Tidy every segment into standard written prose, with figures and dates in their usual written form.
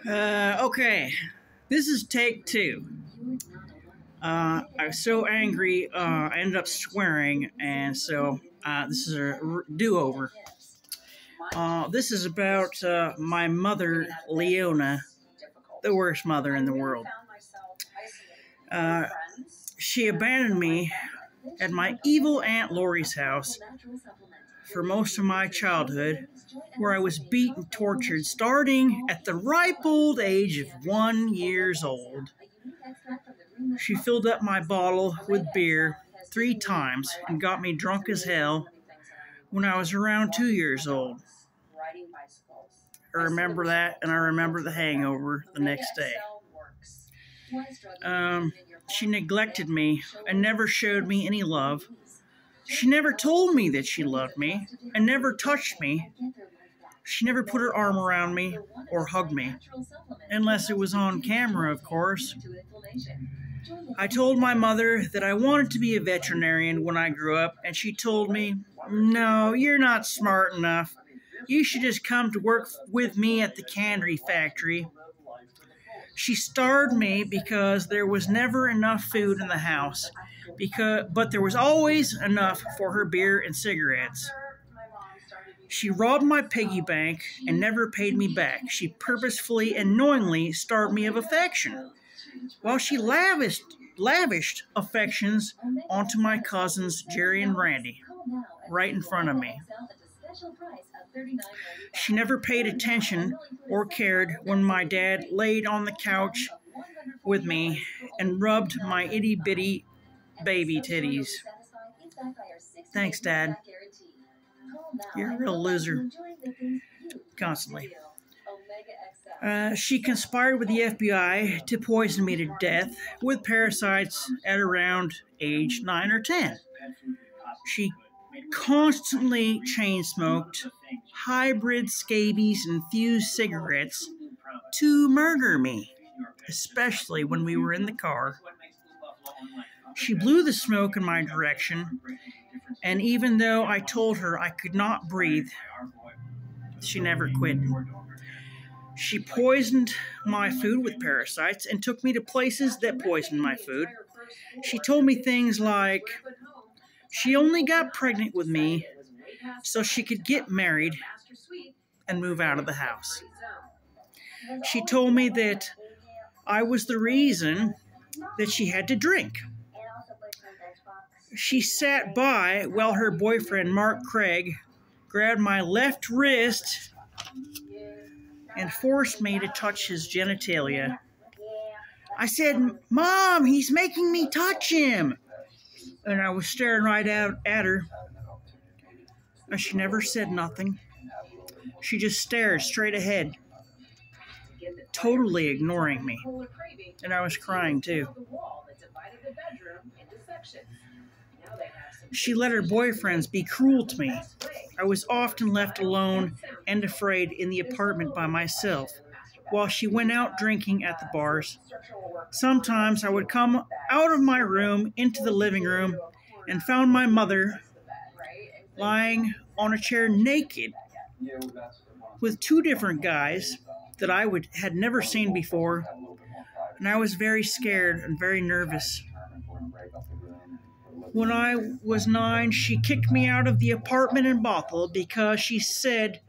Okay, this is take two. I was so angry, I ended up swearing, and so this is a do-over. This is about my mother, Leona, the worst mother in the world. She abandoned me at my evil Aunt Lori's house for most of my childhood, where I was beaten and tortured, starting at the ripe old age of 1 year old. She filled up my bottle with beer 3 times and got me drunk as hell when I was around 2 years old. I remember that, and I remember the hangover the next day. She neglected me and never showed me any love. She never told me that she loved me and never touched me. She never put her arm around me or hugged me, unless it was on camera, of course. I told my mother that I wanted to be a veterinarian when I grew up, and she told me, "No, you're not smart enough. You should just come to work with me at the cannery factory." She starved me because there was never enough food in the house, but there was always enough for her beer and cigarettes. She robbed my piggy bank and never paid me back. She purposefully and knowingly starved me of affection, while she lavished affections onto my cousins Jerry and Randy, right in front of me. She never paid attention or cared when my dad laid on the couch with me and rubbed my itty-bitty baby titties. Thanks, Dad. You're a real loser. Constantly. She conspired with the FBI to poison me to death with parasites at around age 9 or 10. She constantly chain-smoked hybrid scabies-infused cigarettes to murder me, especially when we were in the car. She blew the smoke in my direction, and even though I told her I could not breathe, she never quit. She poisoned my food with parasites and took me to places that poisoned my food. She told me things like she only got pregnant with me so she could get married and move out of the house. She told me that I was the reason that she had to drink. She sat by while her boyfriend, Mark Craig, grabbed my left wrist and forced me to touch his genitalia. I said, "Mom, he's making me touch him." And I was staring right out at her. And she never said nothing. She just stared straight ahead, totally ignoring me. And I was crying too. She let her boyfriends be cruel to me. I was often left alone and afraid in the apartment by myself, while she went out drinking at the bars. Sometimes I would come out of my room into the living room and found my mother lying on a chair naked with 2 different guys that I had never seen before, and I was very scared and very nervous. When I was 9, she kicked me out of the apartment in Bothell because she said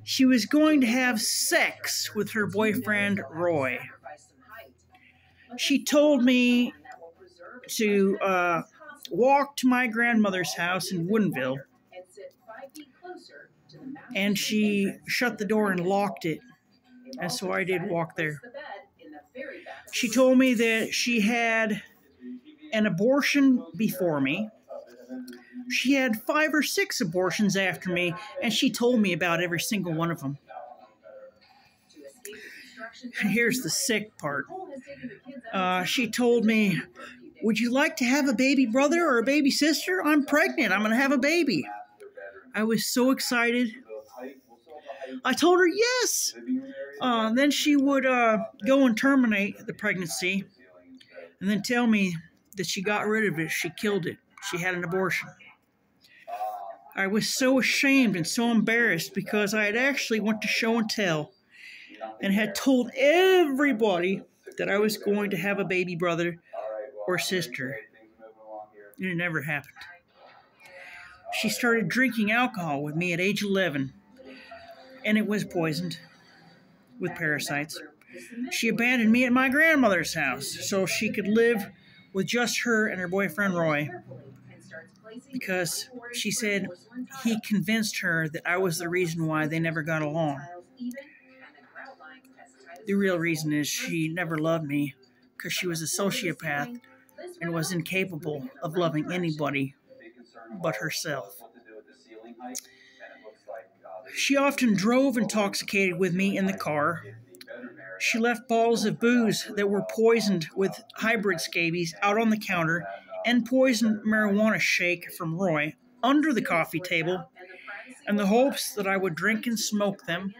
she was going to have sex with her boyfriend, Roy. She told me to walk to my grandmother's house in Woodinville, and she shut the door and locked it, and so I did walk there. She told me that she had an abortion before me. She had 5 or 6 abortions after me, and she told me about every single one of them. Here's the sick part. She told me, "Would you like to have a baby brother or a baby sister? I'm pregnant. I'm going to have a baby." I was so excited. I told her yes. Then she would go and terminate the pregnancy and then tell me that she got rid of it. She killed it. She had an abortion. I was so ashamed and so embarrassed because I had actually went to show and tell and had told everybody that I was going to have a baby brother or sister. And it never happened. She started drinking alcohol with me at age 11, and it was poisoned with parasites. She abandoned me at my grandmother's house so she could live with just her and her boyfriend Roy, because she said he convinced her that I was the reason why they never got along. The real reason is she never loved me because she was a sociopath and was incapable of loving anybody but herself. She often drove intoxicated with me in the car. She left bottles of booze that were poisoned with hybrid scabies out on the counter, and poisoned marijuana shake from Roy under the coffee table in the hopes that I would drink and smoke them.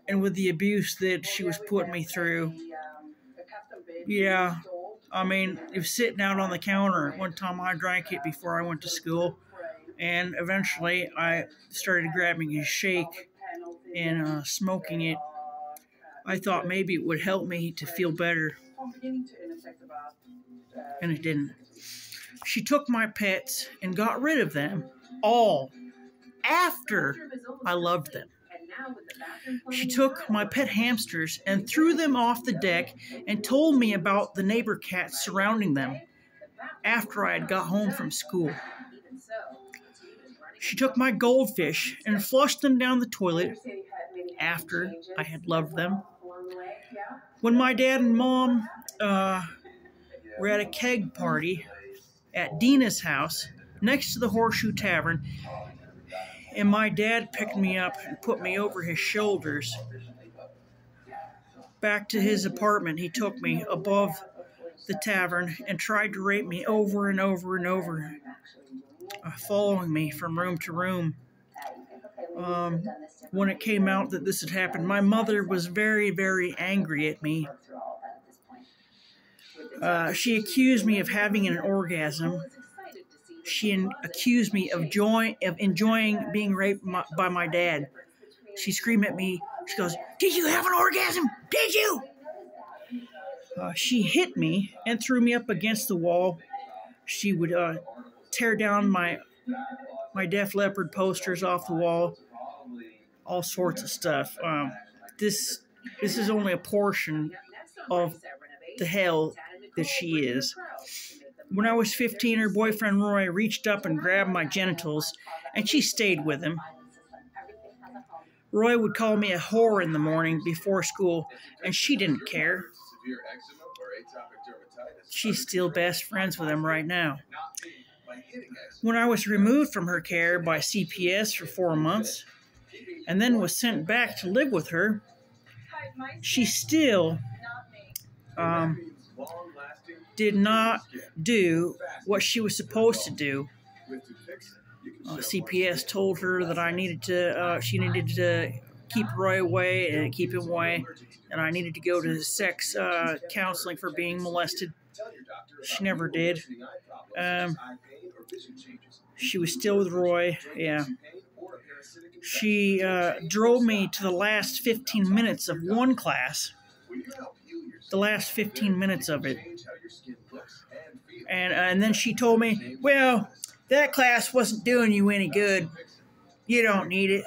And with the abuse that she was putting me through, yeah, I mean, it was sitting out on the counter. One time I drank it before I went to school, and eventually I started grabbing a shake and smoking it. I thought maybe it would help me to feel better, and it didn't. She took my pets and got rid of them all after I loved them. She took my pet hamsters and threw them off the deck and told me about the neighbor cats surrounding them after I had got home from school. She took my goldfish and flushed them down the toilet after I had loved them. When my dad and mom were at a keg party at Dina's house next to the Horseshoe Tavern, and my dad picked me up and put me over his shoulders back to his apartment, he took me above the tavern and tried to rape me over and over and over, following me from room to room. When it came out that this had happened, my mother was very, very angry at me. She accused me of having an orgasm. She accused me of enjoying being raped by my dad. She screamed at me. She goes, "Did you have an orgasm? Did you?" She hit me and threw me up against the wall. She would tear down my Def Leppard posters off the wall. All sorts of stuff. This is only a portion of the hell that she is. When I was 15, her boyfriend Roy reached up and grabbed my genitals, and she stayed with him. Roy would call me a whore in the morning before school, and she didn't care. She's still best friends with him right now. When I was removed from her care by CPS for 4 months, and then was sent back to live with her, she still did not do what she was supposed to do. CPS told her that she needed to keep Roy away and keep him away, and I needed to go to sex counseling for being molested. She never did. She was still with Roy, yeah. She drove me to the last 15 minutes of one class, the last 15 minutes of it. And then she told me, "Well, that class wasn't doing you any good. You don't need it."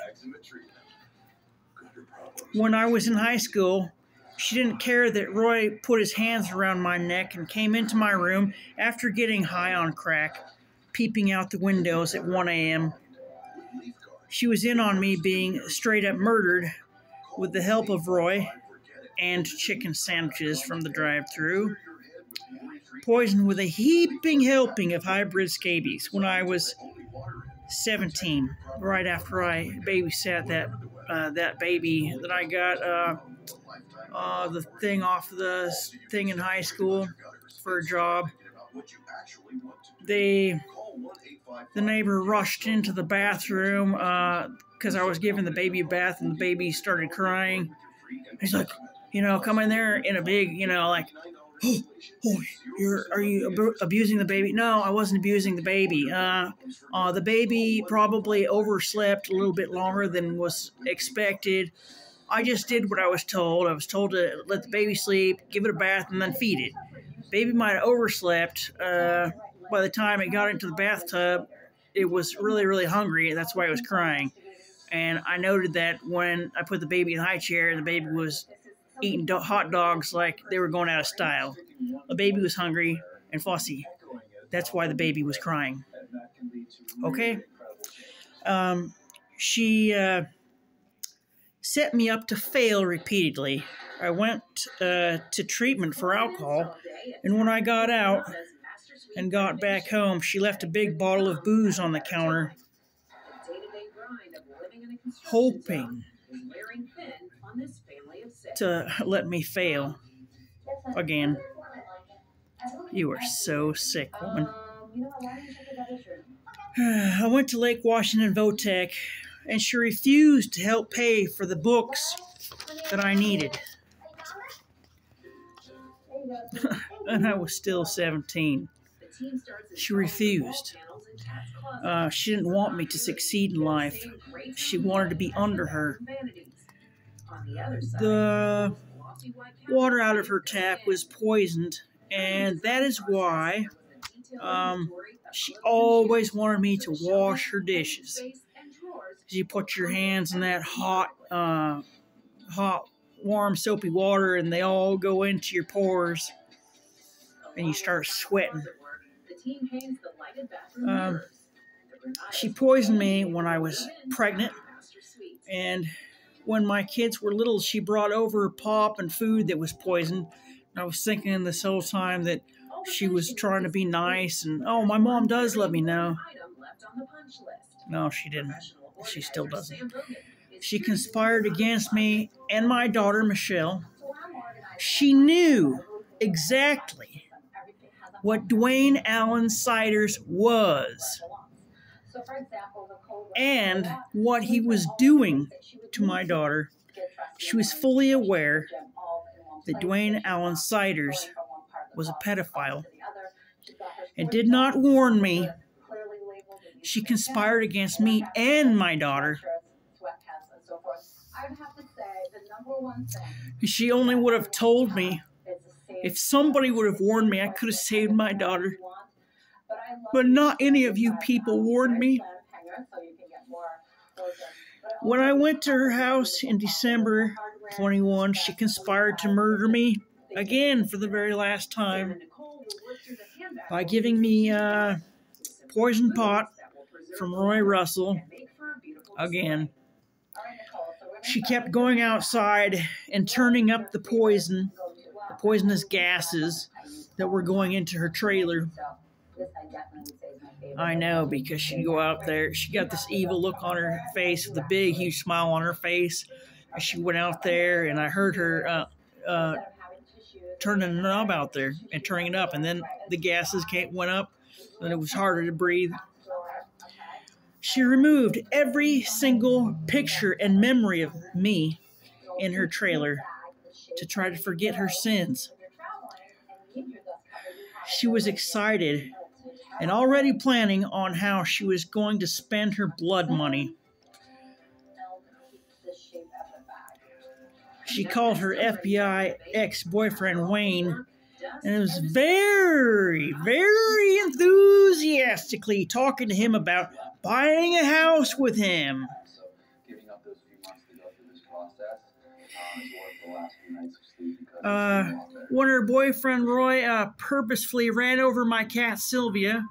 When I was in high school, she didn't care that Roy put his hands around my neck and came into my room after getting high on crack, peeping out the windows at 1 a.m. She was in on me being straight up murdered with the help of Roy and chicken sandwiches from the drive-thru, poisoned with a heaping helping of hybrid scabies when I was 17, right after I babysat that baby that I got the thing off the thing in high school for a job. The neighbor rushed into the bathroom because I was giving the baby a bath, and the baby started crying. He's like, come in there in a big, like, are you abusing the baby? No, I wasn't abusing the baby. The baby probably overslept a little bit longer than was expected. I just did what I was told. I was told to let the baby sleep, give it a bath, and then feed it. Baby might have overslept. By the time it got into the bathtub, it was really, really hungry, and that's why it was crying. And I noted that when I put the baby in the high chair, the baby was eating hot dogs like they were going out of style. The baby was hungry and fussy. That's why the baby was crying. Okay? She set me up to fail repeatedly. I went to treatment for alcohol, and when I got out and got back home, she left a big bottle of booze on the counter, hoping to let me fail again. You are so sick, woman. I went to Lake Washington Votech, and she refused to help pay for the books that I needed. And I was still 17. She refused. She didn't want me to succeed in life. She wanted to be under her. The water out of her tap was poisoned, and that is why she always wanted me to wash her dishes. You put your hands in that hot, warm, soapy water, and they all go into your pores, and you start sweating. She poisoned me when I was pregnant, and when my kids were little, she brought over pop and food that was poisoned. And I was thinking this whole time that she was trying to be nice, and, oh, my mom does love me now. No, she didn't. She still doesn't. She conspired against me and my daughter, Michelle. She knew exactly what Dwayne Allen Siders was and what he was doing to my daughter. She was fully aware that Dwayne Allen Siders was a pedophile and did not warn me. She conspired against me and my daughter. She only would have told me. If somebody would have warned me, I could have saved my daughter. But not any of you people warned me. When I went to her house in December 21, she conspired to murder me again for the very last time by giving me poison pot from Roy Russell again. She kept going outside and turning up the poisonous gases that were going into her trailer. I know, because she'd go out there. She got this evil look on her face with a big, huge smile on her face. And she went out there, and I heard her turning the knob out there and turning it up. And then the gases went up, and it was harder to breathe. She removed every single picture and memory of me in her trailer to try to forget her sins. She was excited and already planning on how she was going to spend her blood money. She called her FBI ex-boyfriend Wayne, and was very, very enthusiastically talking to him about buying a house with him. When her boyfriend Roy purposefully ran over my cat Sylvia,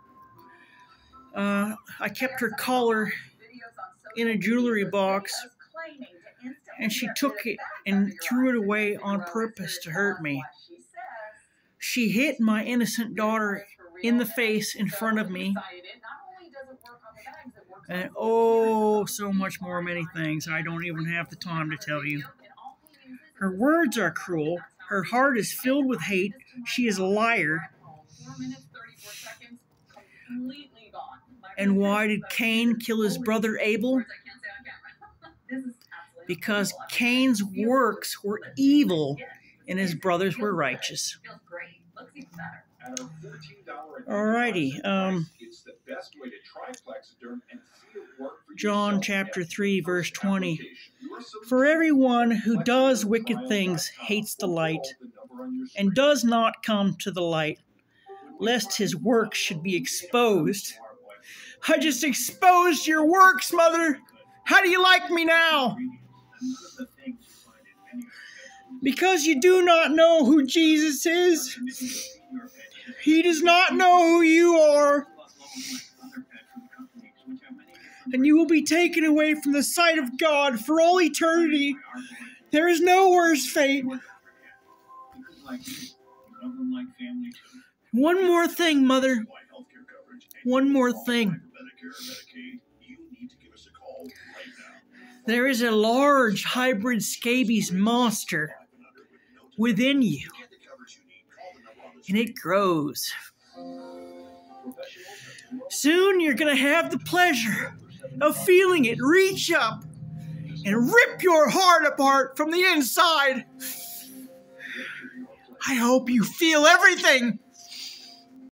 I kept her collar in a jewelry box, and she took it and threw it away on purpose to hurt me. She hit my innocent daughter in the face in front of me. And oh, so much more, many things I don't even have the time to tell you. Her words are cruel. Her heart is filled with hate. She is a liar. And why did Cain kill his brother Abel? Because Cain's works were evil and his brothers were righteous. Alrighty. John chapter 3, verse 20. For everyone who does wicked things hates the light, and does not come to the light, lest his works should be exposed. I just exposed your works, Mother. How do you like me now? Because you do not know who Jesus is. He does not know who you are. And you will be taken away from the sight of God for all eternity. There is no worse fate. One more thing, Mother. One more thing. There is a large hybrid scabies monster within you, and it grows. Soon you're going to have the pleasure of feeling it reach up and rip your heart apart from the inside. I hope you feel everything.